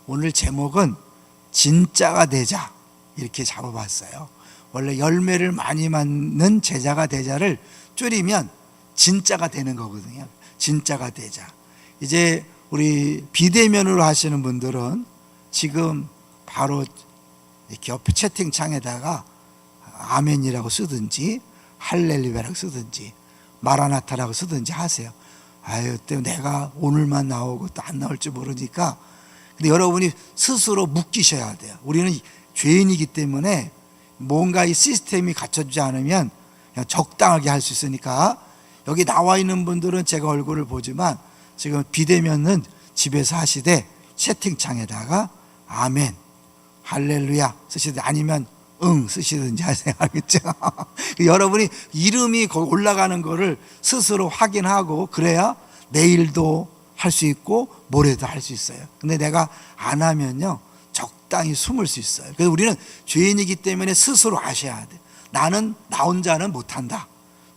오늘 제목은 진짜가 되자 이렇게 잡아봤어요. 원래 열매를 많이 맺는 제자가 되자를 줄이면 진짜가 되는 거거든요. 진짜가 되자. 이제 우리 비대면으로 하시는 분들은 지금 바로 이렇게 옆에 채팅창에다가 아멘이라고 쓰든지 할렐루야라고 쓰든지 마라나타라고 쓰든지 하세요. 아유, 또 내가 오늘만 나오고 또 안 나올지 모르니까. 근데 여러분이 스스로 묶이셔야 돼요. 우리는 죄인이기 때문에 뭔가 이 시스템이 갖춰지지 않으면 그냥 적당하게 할 수 있으니까, 여기 나와 있는 분들은 제가 얼굴을 보지만 지금 비대면은 집에서 하시되 채팅창에다가 아멘, 할렐루야 쓰시든 아니면 응 쓰시든지 하세요. 알겠죠? 여러분이 이름이 올라가는 거를 스스로 확인하고 그래야 내일도 할 수 있고 모레도 할 수 있어요. 근데 내가 안 하면요 적당히 숨을 수 있어요. 그래서 우리는 죄인이기 때문에 스스로 아셔야 돼. 나는 나 혼자는 못한다.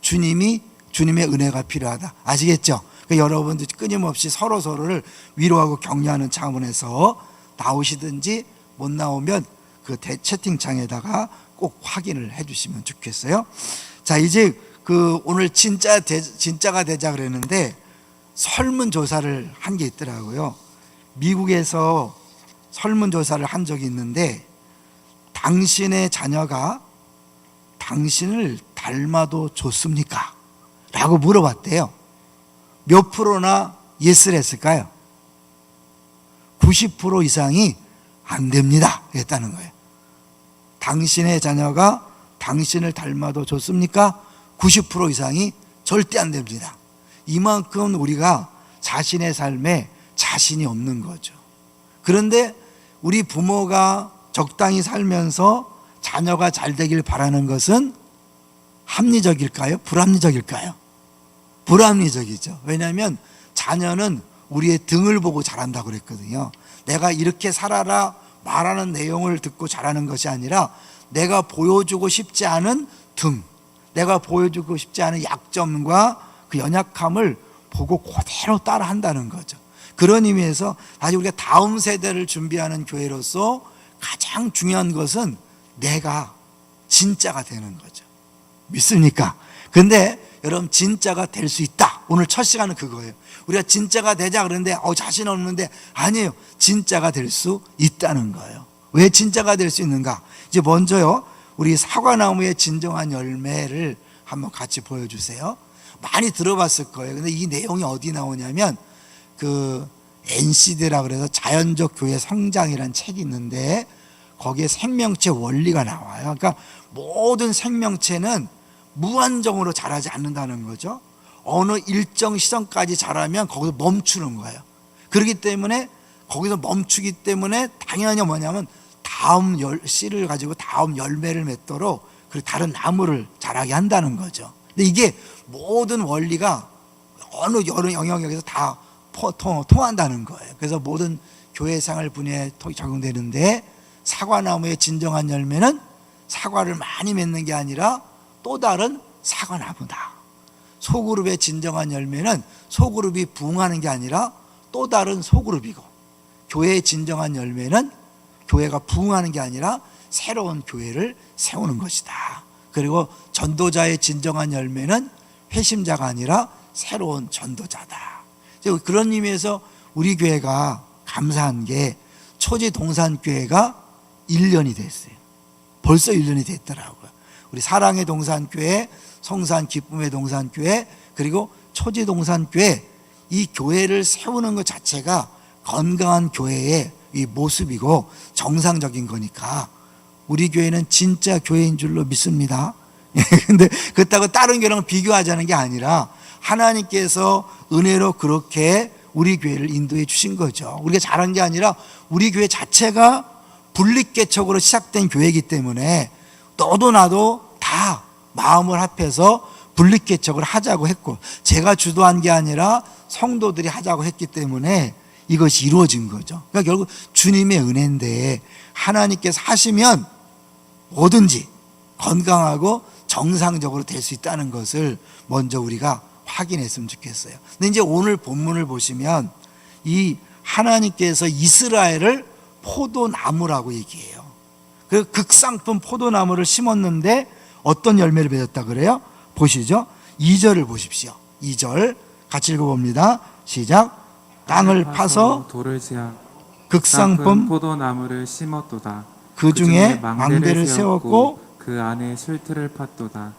주님의 은혜가 필요하다. 아시겠죠? 그러니까 여러분들 끊임없이 서로를 위로하고 격려하는 차원에서 나오시든지 못 나오면 그 채팅창에다가 꼭 확인을 해 주시면 좋겠어요. 자, 이제 그 오늘 진짜가 되자 그랬는데 설문조사를 한 게 있더라고요. 미국에서 설문조사를 한 적이 있는데, 당신의 자녀가 당신을 닮아도 좋습니까? 라고 물어봤대요. 몇 프로나 예스를 했을까요? 90% 이상이 안 됩니다 했다는 거예요. 당신의 자녀가 당신을 닮아도 좋습니까? 90% 이상이 절대 안 됩니다. 이만큼 우리가 자신의 삶에 자신이 없는 거죠. 그런데 우리 부모가 적당히 살면서 자녀가 잘 되길 바라는 것은 합리적일까요? 불합리적일까요? 불합리적이죠. 왜냐하면 자녀는 우리의 등을 보고 자란다고 그랬거든요. 내가 이렇게 살아라 말하는 내용을 듣고 자라는 것이 아니라 내가 보여주고 싶지 않은 등, 내가 보여주고 싶지 않은 약점과 그 연약함을 보고 그대로 따라 한다는 거죠. 그런 의미에서 사실 우리가 다음 세대를 준비하는 교회로서 가장 중요한 것은 내가 진짜가 되는 거죠. 믿습니까? 근데 여러분, 진짜가 될 수 있다. 오늘 첫 시간은 그거예요. 우리가 진짜가 되자 그러는데 자신 없는데, 아니에요. 진짜가 될 수 있다는 거예요. 왜 진짜가 될 수 있는가? 이제 먼저요, 우리 사과나무의 진정한 열매를 한번 같이 보여주세요. 많이 들어봤을 거예요. 근데 이 내용이 어디 나오냐면 그 NCD라 그래서 자연적 교회 성장이라는 책이 있는데 거기에 생명체 원리가 나와요. 그러니까 모든 생명체는 무한정으로 자라지 않는다는 거죠. 어느 일정 시점까지 자라면 거기서 멈추는 거예요. 그렇기 때문에 거기서 멈추기 때문에 당연히 뭐냐면 다음 씨를 가지고 다음 열매를 맺도록 그리고 다른 나무를 자라게 한다는 거죠. 근데 이게 모든 원리가 어느 영역에서 다 통한다는 거예요. 그래서 모든 교회생활 분야에 적용되는데, 사과나무의 진정한 열매는 사과를 많이 맺는 게 아니라 또 다른 사과나무다. 소그룹의 진정한 열매는 소그룹이 부흥하는 게 아니라 또 다른 소그룹이고, 교회의 진정한 열매는 교회가 부흥하는 게 아니라 새로운 교회를 세우는 것이다. 그리고 전도자의 진정한 열매는 회심자가 아니라 새로운 전도자다. 그런 의미에서 우리 교회가 감사한 게 초지동산교회가 1년이 됐어요. 벌써 1년이 됐더라고요. 우리 사랑의 동산교회, 성산 기쁨의 동산교회, 그리고 초지동산교회, 이 교회를 세우는 것 자체가 건강한 교회의 이 모습이고 정상적인 거니까 우리 교회는 진짜 교회인 줄로 믿습니다. 근데 그렇다고 다른 교회랑 비교하자는 게 아니라 하나님께서 은혜로 그렇게 우리 교회를 인도해 주신 거죠. 우리가 잘한 게 아니라 우리 교회 자체가 분립개척으로 시작된 교회이기 때문에 너도 나도 다 마음을 합해서 분립개척을 하자고 했고, 제가 주도한 게 아니라 성도들이 하자고 했기 때문에 이것이 이루어진 거죠. 그러니까 결국 주님의 은혜인데, 하나님께서 하시면 뭐든지 건강하고 정상적으로 될 수 있다는 것을 먼저 우리가 확인했으면 좋겠어요. 근데 이제 오늘 본문을 보시면 이 하나님께서 이스라엘을 포도나무라고 얘기해요. 그 극상품 포도나무를 심었는데 어떤 열매를 맺었다 그래요? 보시죠. 2절을 보십시오. 2절 같이 읽어봅니다. 시작. 땅을 파서 돌을 지어 극상품 포도나무를 심었도다. 그 중에 망대를 세웠고 그 안에 술틀을 팠도다.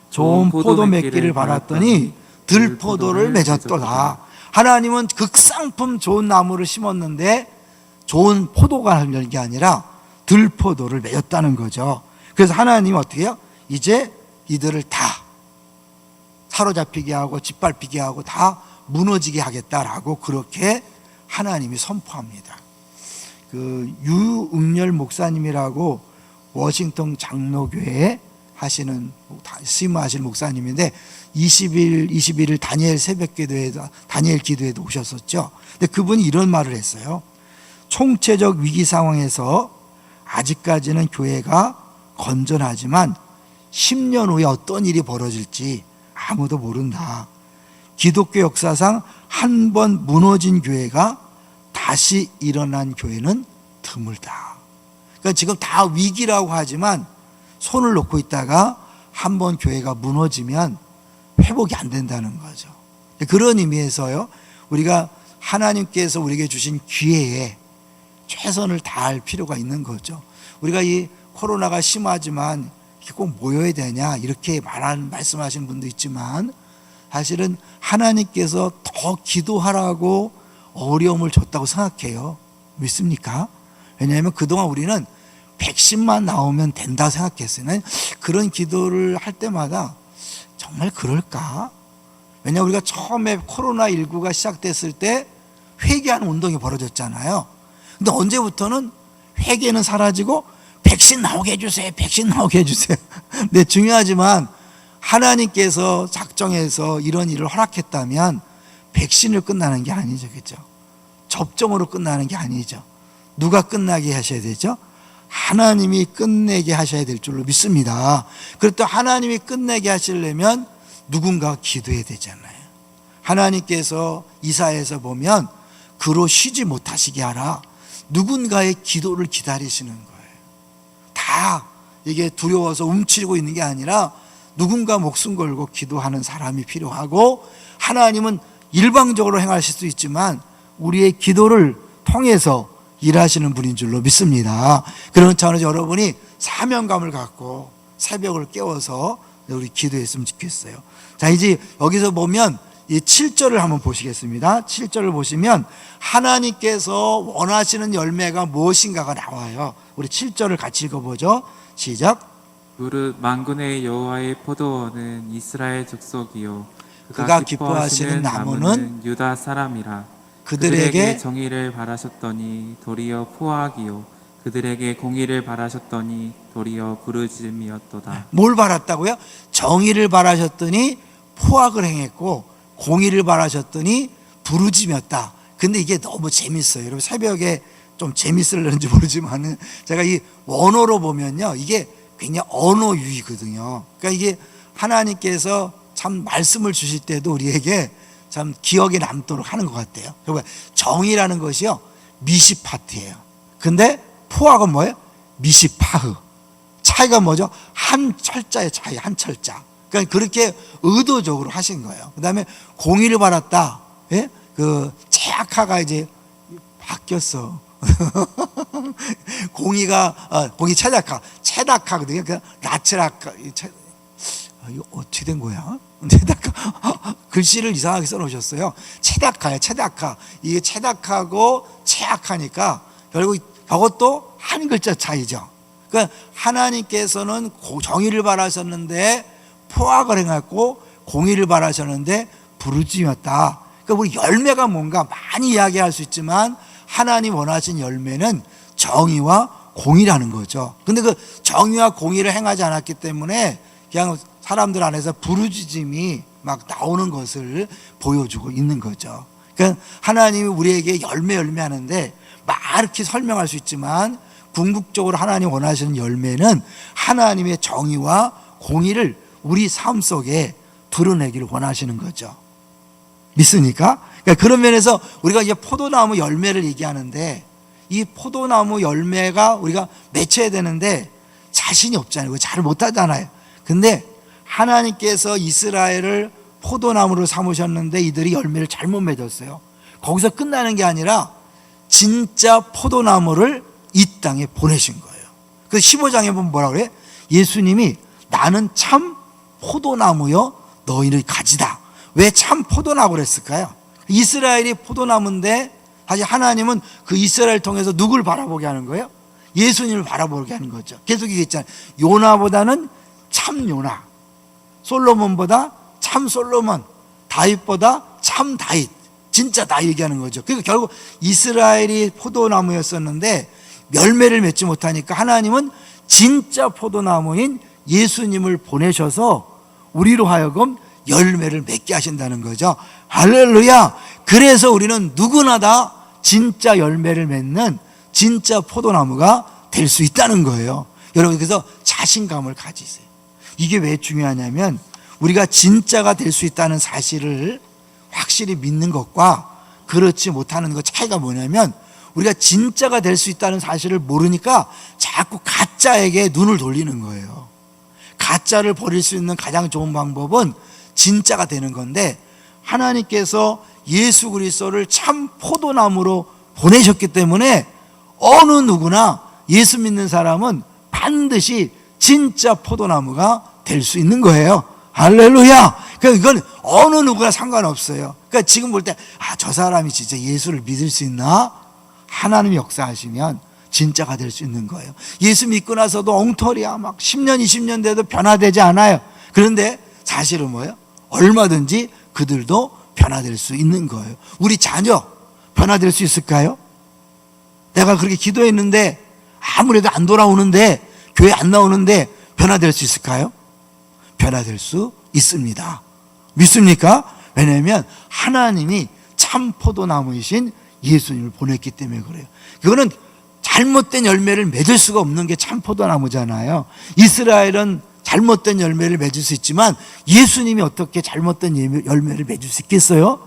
좋은 포도 맺기를 바랐더니 들포도를 맺었도다. 하나님은 극상품 좋은 나무를 심었는데 좋은 포도가 열린 게 아니라 들포도를 맺었다는 거죠. 그래서 하나님은 어떻게 해요? 이제 이들을 다 사로잡히게 하고 짓밟히게 하고 다 무너지게 하겠다라고 그렇게 하나님이 선포합니다. 그 유응렬 목사님이라고 워싱턴 장로교회 하시는 심하신 목사님인데 21일 다니엘 새벽기도에도 다니엘 기도에도 오셨었죠. 근데 그분이 이런 말을 했어요. 총체적 위기 상황에서 아직까지는 교회가 건전하지만 10년 후에 어떤 일이 벌어질지 아무도 모른다. 기독교 역사상 한 번 무너진 교회가 다시 일어난 교회는 드물다. 그러니까 지금 다 위기라고 하지만 손을 놓고 있다가 한 번 교회가 무너지면 회복이 안 된다는 거죠. 그런 의미에서요, 우리가 하나님께서 우리에게 주신 기회에 최선을 다할 필요가 있는 거죠. 우리가 이 코로나가 심하지만 꼭 모여야 되냐 이렇게 말씀하시는 분도 있지만 사실은 하나님께서 더 기도하라고 어려움을 줬다고 생각해요. 믿습니까? 왜냐하면 그동안 우리는 백신만 나오면 된다 생각했어요. 그런 기도를 할 때마다 정말 그럴까? 왜냐하면 우리가 처음에 코로나19가 시작됐을 때 회개하는 운동이 벌어졌잖아요. 근데 언제부터는 회개는 사라지고 백신 나오게 해주세요. 백신 나오게 해주세요. 근데 중요하지만 하나님께서 작정해서 이런 일을 허락했다면 백신을 끝나는 게 아니죠. 그렇죠? 접종으로 끝나는 게 아니죠. 누가 끝나게 하셔야 되죠? 하나님이 끝내게 하셔야 될 줄로 믿습니다. 그리고 또 하나님이 끝내게 하시려면 누군가 기도해야 되잖아요. 하나님께서 이사야에서 보면 그로 쉬지 못하시게 하라. 누군가의 기도를 기다리시는 거예요. 다 이게 두려워서 움츠리고 있는 게 아니라 누군가 목숨 걸고 기도하는 사람이 필요하고, 하나님은 일방적으로 행하실 수 있지만 우리의 기도를 통해서 일하시는 분인 줄로 믿습니다. 그런 차원에서 여러분이 사명감을 갖고 새벽을 깨워서 우리 기도했으면 좋겠어요. 자, 이제 여기서 보면 이 7절을 한번 보시겠습니다. 7절을 보시면 하나님께서 원하시는 열매가 무엇인가가 나와요. 우리 7절을 같이 읽어보죠. 시작. 무릇 만군의 여호와의 포도원은 이스라엘 족속이요 그가 기뻐하시는 나무는 유다 사람이라. 그들에게 정의를 바라셨더니 도리어 포악이요 그들에게 공의를 바라셨더니 도리어 부르짖음이었도다. 뭘 바랐다고요? 정의를 바라셨더니 포악을 행했고 공의를 바라셨더니 부르짖었다. 근데 이게 너무 재밌어요. 여러분 새벽에 좀 재밌으려는지 모르지만 제가 이 원어로 보면요, 이게 굉장히 언어유희거든요. 그러니까 이게 하나님께서 참 말씀을 주실 때도 우리에게 참 기억에 남도록 하는 것 같아요. 그러니까 정의라는 것이요 미시파트예요. 근데 포악은 뭐예요? 미시파흐. 차이가 뭐죠? 한 철자의 차이, 한 철자. 그러니까 그렇게 의도적으로 하신 거예요. 그 다음에 공의를 바랐다. 예? 그 체악하가 이제 바뀌었어. 공의 체닥하거든요. 그 라츠라카. 이거 어떻게 된 거야? 체닥하. 글씨를 이상하게 써놓으셨어요. 체닥하야, 체닥하. 이게 체닥하고 체악하니까 결국 이것도 한 글자 차이죠. 그러니까 하나님께서는 정의를 바라셨는데 포악을 행했고 공의를 바라셨는데 부르짖었다. 그러니까 우리 열매가 뭔가 많이 이야기할 수 있지만 하나님 원하신 열매는 정의와 공의라는 거죠. 근데 그 정의와 공의를 행하지 않았기 때문에 그냥 사람들 안에서 부르짖음이 막 나오는 것을 보여주고 있는 거죠. 그러니까 하나님이 우리에게 열매 하는데 막 이렇게 설명할 수 있지만 궁극적으로 하나님 원하시는 열매는 하나님의 정의와 공의를 우리 삶 속에 드러내기를 원하시는 거죠. 믿습니까? 그러니까 그런 면에서 우리가 이제 포도나무 열매를 얘기하는데 이 포도나무 열매가 우리가 맺혀야 되는데 자신이 없잖아요. 잘 못하잖아요. 근데 하나님께서 이스라엘을 포도나무로 삼으셨는데 이들이 열매를 잘못 맺었어요. 거기서 끝나는 게 아니라 진짜 포도나무를 이 땅에 보내신 거예요. 그래서 15장에 보면 뭐라 그래? 예수님이 나는 참 포도나무여 너희를 가지다. 왜 참 포도나무를 했을까요? 이스라엘이 포도나무인데 사실 하나님은 그 이스라엘 통해서 누굴 바라보게 하는 거예요? 예수님을 바라보게 하는 거죠. 계속 얘기했잖아요. 요나보다는 참 요나, 솔로몬보다 참 솔로몬, 다윗보다 참 다윗, 진짜 다 얘기하는 거죠. 그러니까 결국 이스라엘이 포도나무였었는데 열매를 맺지 못하니까 하나님은 진짜 포도나무인 예수님을 보내셔서 우리로 하여금 열매를 맺게 하신다는 거죠. 할렐루야. 그래서 우리는 누구나 다 진짜 열매를 맺는 진짜 포도나무가 될 수 있다는 거예요. 여러분, 그래서 자신감을 가지세요. 이게 왜 중요하냐면 우리가 진짜가 될 수 있다는 사실을 확실히 믿는 것과 그렇지 못하는 것 차이가 뭐냐면 우리가 진짜가 될 수 있다는 사실을 모르니까 자꾸 가짜에게 눈을 돌리는 거예요. 가짜를 버릴 수 있는 가장 좋은 방법은 진짜가 되는 건데 하나님께서 예수 그리스도를 참 포도나무로 보내셨기 때문에 어느 누구나 예수 믿는 사람은 반드시 진짜 포도나무가 될 수 있는 거예요. 할렐루야. 그러니까 이건 어느 누구나 상관없어요. 그러니까 지금 볼 때 저 사람이 진짜 예수를 믿을 수 있나? 하나님이 역사하시면 진짜가 될 수 있는 거예요. 예수 믿고 나서도 엉터리야. 막 10년 20년 돼도 변화되지 않아요. 그런데 사실은 뭐예요? 얼마든지 그들도 변화될 수 있는 거예요. 우리 자녀 변화될 수 있을까요? 내가 그렇게 기도했는데 아무래도 안 돌아오는데 교회 안 나오는데 변화될 수 있을까요? 변화될 수 있습니다. 믿습니까? 왜냐하면 하나님이 참 포도나무이신 예수님을 보냈기 때문에 그래요. 그거는 잘못된 열매를 맺을 수가 없는 게 참 포도나무잖아요. 이스라엘은 잘못된 열매를 맺을 수 있지만 예수님이 어떻게 잘못된 열매를 맺을 수 있겠어요?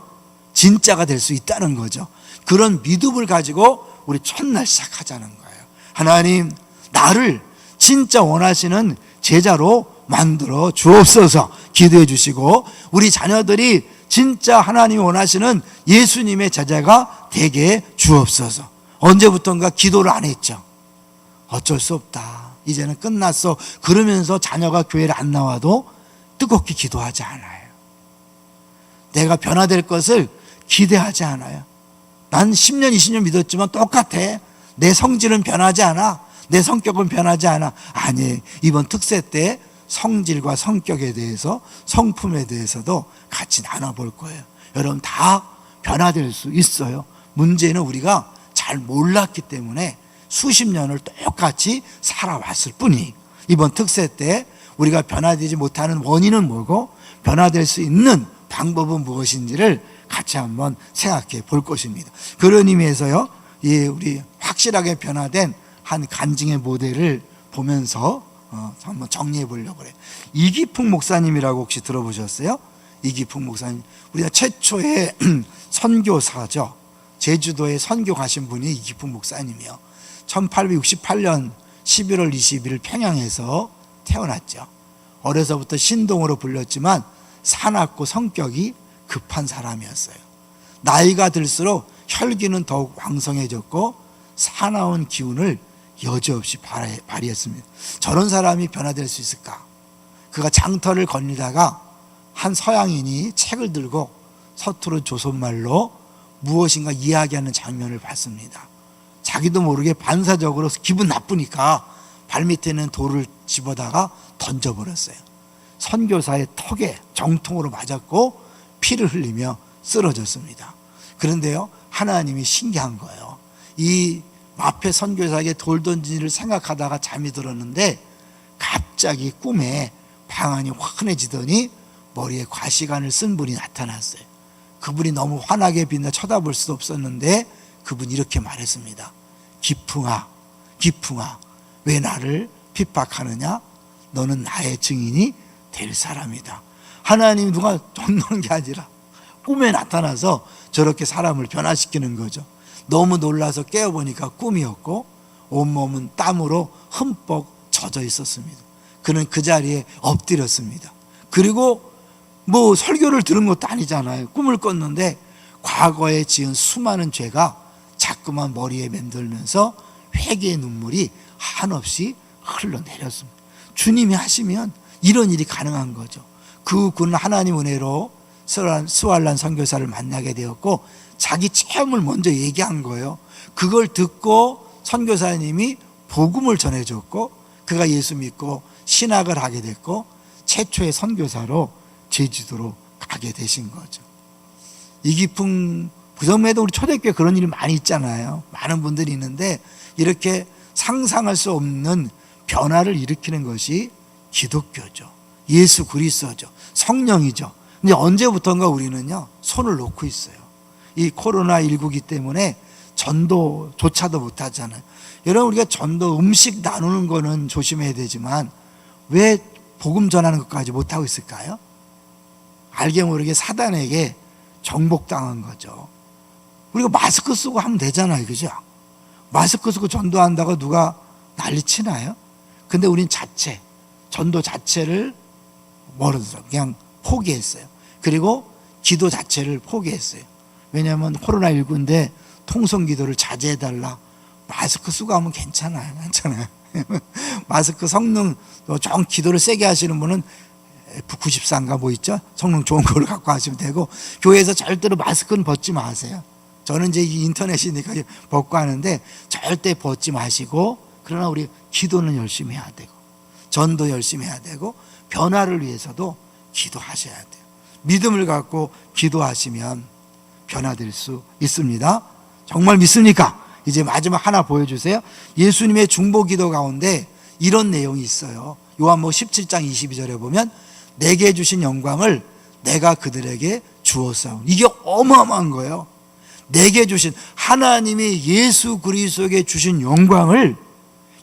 진짜가 될 수 있다는 거죠. 그런 믿음을 가지고 우리 첫날 시작하자는 거예요. 하나님, 나를 진짜 원하시는 제자로 만들어 주옵소서. 기도해 주시고 우리 자녀들이 진짜 하나님이 원하시는 예수님의 제자가 되게 주옵소서. 언제부턴가 기도를 안 했죠. 어쩔 수 없다. 이제는 끝났어. 그러면서 자녀가 교회를 안 나와도 뜨겁게 기도하지 않아요. 내가 변화될 것을 기대하지 않아요. 난 10년, 20년 믿었지만 똑같아. 내 성질은 변하지 않아. 내 성격은 변하지 않아. 아니, 이번 특세 때 성질과 성격에 대해서, 성품에 대해서도 같이 나눠볼 거예요. 여러분, 다 변화될 수 있어요. 문제는 우리가 잘 몰랐기 때문에 수십 년을 똑같이 살아왔을 뿐이, 이번 특세 때 우리가 변화되지 못하는 원인은 뭐고 변화될 수 있는 방법은 무엇인지를 같이 한번 생각해 볼 것입니다. 그런 의미에서요, 우리 확실하게 변화된 한 간증의 모델을 보면서 한번 정리해 보려고 그래요. 이기풍 목사님이라고 혹시 들어보셨어요? 이기풍 목사님, 우리가 최초의 선교사죠. 제주도에 선교 가신 분이 이기풍 목사님이요. 1868년 11월 20일 평양에서 태어났죠. 어려서부터 신동으로 불렸지만 사납고 성격이 급한 사람이었어요. 나이가 들수록 혈기는 더욱 왕성해졌고 사나운 기운을 여지없이 발휘했습니다. 저런 사람이 변화될 수 있을까? 그가 장터를 거닐다가 한 서양인이 책을 들고 서투른 조선말로 무엇인가 이야기하는 장면을 봤습니다. 자기도 모르게 반사적으로 기분 나쁘니까 발밑에 있는 돌을 집어다가 던져버렸어요. 선교사의 턱에 정통으로 맞았고 피를 흘리며 쓰러졌습니다. 그런데요, 하나님이 신기한 거예요. 이 앞에 선교사에게 돌 던진 일을 생각하다가 잠이 들었는데 갑자기 꿈에 방안이 환해지더니 머리에 과시관을 쓴 분이 나타났어요. 그분이 너무 환하게 빛나 쳐다볼 수도 없었는데 그분이 이렇게 말했습니다. 기풍아, 기풍아, 왜 나를 핍박하느냐? 너는 나의 증인이 될 사람이다. 하나님이 누가 돈 넣는 게 아니라 꿈에 나타나서 저렇게 사람을 변화시키는 거죠. 너무 놀라서 깨어보니까 꿈이었고 온몸은 땀으로 흠뻑 젖어 있었습니다. 그는 그 자리에 엎드렸습니다. 그리고 뭐 설교를 들은 것도 아니잖아요. 꿈을 꿨는데 과거에 지은 수많은 죄가 자꾸만 머리에 맴돌면서 회개의 눈물이 한없이 흘러내렸습니다. 주님이 하시면 이런 일이 가능한 거죠. 그는 하나님 은혜로 스왈란 선교사를 만나게 되었고 자기 체험을 먼저 얘기한 거예요. 그걸 듣고 선교사님이 복음을 전해줬고 그가 예수 믿고 신학을 하게 됐고 최초의 선교사로 제주도로 가게 되신 거죠. 이기풍 부정에도 우리 초대교회 그런 일이 많이 있잖아요. 많은 분들이 있는데 이렇게 상상할 수 없는 변화를 일으키는 것이 기독교죠. 예수 그리스도죠. 성령이죠. 근데 언제부턴가 우리는요 손을 놓고 있어요. 이 코로나19기 때문에 전도조차도 못하잖아요. 여러분 우리가 전도 음식 나누는 거는 조심해야 되지만 왜 복음 전하는 것까지 못하고 있을까요? 알게 모르게 사단에게 정복당한 거죠. 우리가 마스크 쓰고 하면 되잖아요. 그죠? 마스크 쓰고 전도한다고 누가 난리치나요? 근데 우린 전도 자체를 그냥 포기했어요. 그리고 기도 자체를 포기했어요. 왜냐하면 코로나19인데 통성기도를 자제해달라. 마스크 쓰고 하면 괜찮아요. 마스크 성능 좀 기도를 세게 하시는 분은 F94인가 뭐 있죠? 성능 좋은 거를 갖고 하시면 되고 교회에서 절대로 마스크는 벗지 마세요. 저는 이제 인터넷이니까 벗고 하는데 절대 벗지 마시고 그러나 우리 기도는 열심히 해야 되고 전도 열심히 해야 되고 변화를 위해서도 기도하셔야 돼요. 믿음을 갖고 기도하시면 변화될 수 있습니다. 정말 믿습니까? 이제 마지막 하나 보여주세요. 예수님의 중보기도 가운데 이런 내용이 있어요. 요한복음 17장 22절에 보면 내게 주신 영광을 내가 그들에게 주었사오니 이게 어마어마한 거예요. 내게 주신 하나님이 예수 그리스도에게 주신 영광을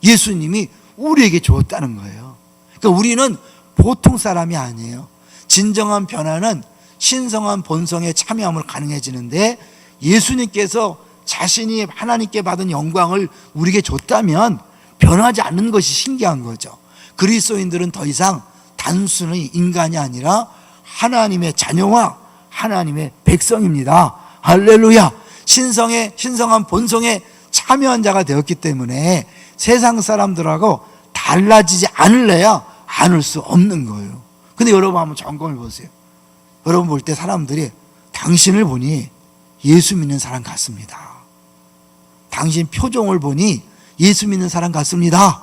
예수님이 우리에게 주었다는 거예요. 그러니까 우리는 보통 사람이 아니에요. 진정한 변화는 신성한 본성에 참여함으로 가능해지는데 예수님께서 자신이 하나님께 받은 영광을 우리에게 줬다면 변하지 않는 것이 신기한 거죠. 그리스도인들은 더 이상 단순히 인간이 아니라 하나님의 자녀와 하나님의 백성입니다. 할렐루야. 신성한 본성에 참여한 자가 되었기 때문에 세상 사람들하고 달라지지 않을래야 않을 수 없는 거예요. 근데 여러분 한번 점검해 보세요. 여러분 볼 때 사람들이 당신을 보니 예수 믿는 사람 같습니다. 당신 표정을 보니 예수 믿는 사람 같습니다.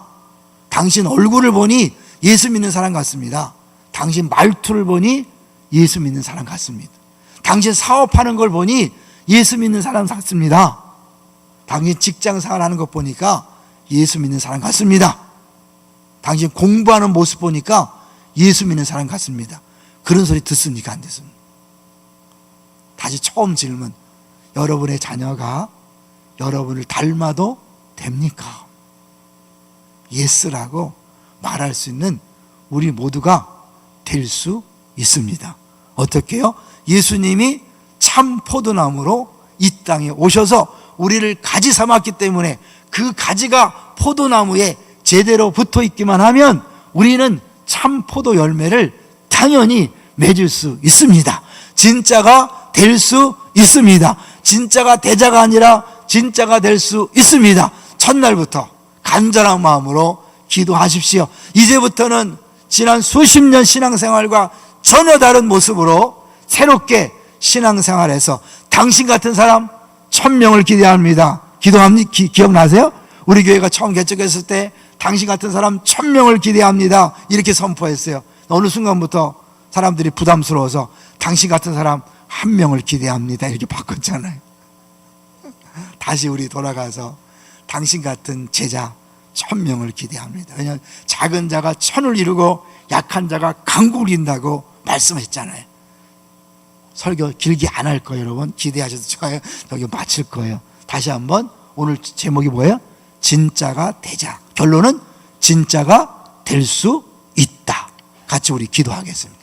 당신 얼굴을 보니 예수 믿는 사람 같습니다. 당신 말투를 보니 예수 믿는 사람 같습니다. 당신 사업하는 걸 보니 예수 믿는 사람 같습니다. 당신 직장 생활하는 것 보니까 예수 믿는 사람 같습니다. 당신 공부하는 모습 보니까 예수 믿는 사람 같습니다. 그런 소리 듣습니까? 안 듣습니까? 다시 처음 질문. 여러분의 자녀가 여러분을 닮아도 됩니까? 예스라고 말할 수 있는 우리 모두가 될 수 있습니다. 어떻게요? 예수님이 참 포도나무로 이 땅에 오셔서 우리를 가지 삼았기 때문에 그 가지가 포도나무에 제대로 붙어 있기만 하면 우리는 참 포도 열매를 당연히 맺을 수 있습니다. 진짜가 될 수 있습니다. 진짜가 대자가 아니라 진짜가 될 수 있습니다. 첫날부터 간절한 마음으로 기도하십시오. 이제부터는 지난 수십 년 신앙생활과 전혀 다른 모습으로 새롭게 신앙생활에서 당신 같은 사람 1000명을 기대합니다. 기억나세요? 우리 교회가 처음 개척했을 때 당신 같은 사람 1000명을 기대합니다. 이렇게 선포했어요. 어느 순간부터 사람들이 부담스러워서 당신 같은 사람 1명을 기대합니다. 이렇게 바꿨잖아요. 다시 우리 돌아가서 당신 같은 제자 1000명을 기대합니다. 왜냐하면 작은 자가 천을 이루고 약한 자가 강국을 이룬다고 말씀했잖아요. 설교 길게 안 할 거예요. 여러분 기대하셔도 좋아요. 여기 마칠 거예요. 다시 한번 오늘 제목이 뭐예요? 진짜가 되자. 결론은 진짜가 될 수 있다. 같이 우리 기도하겠습니다.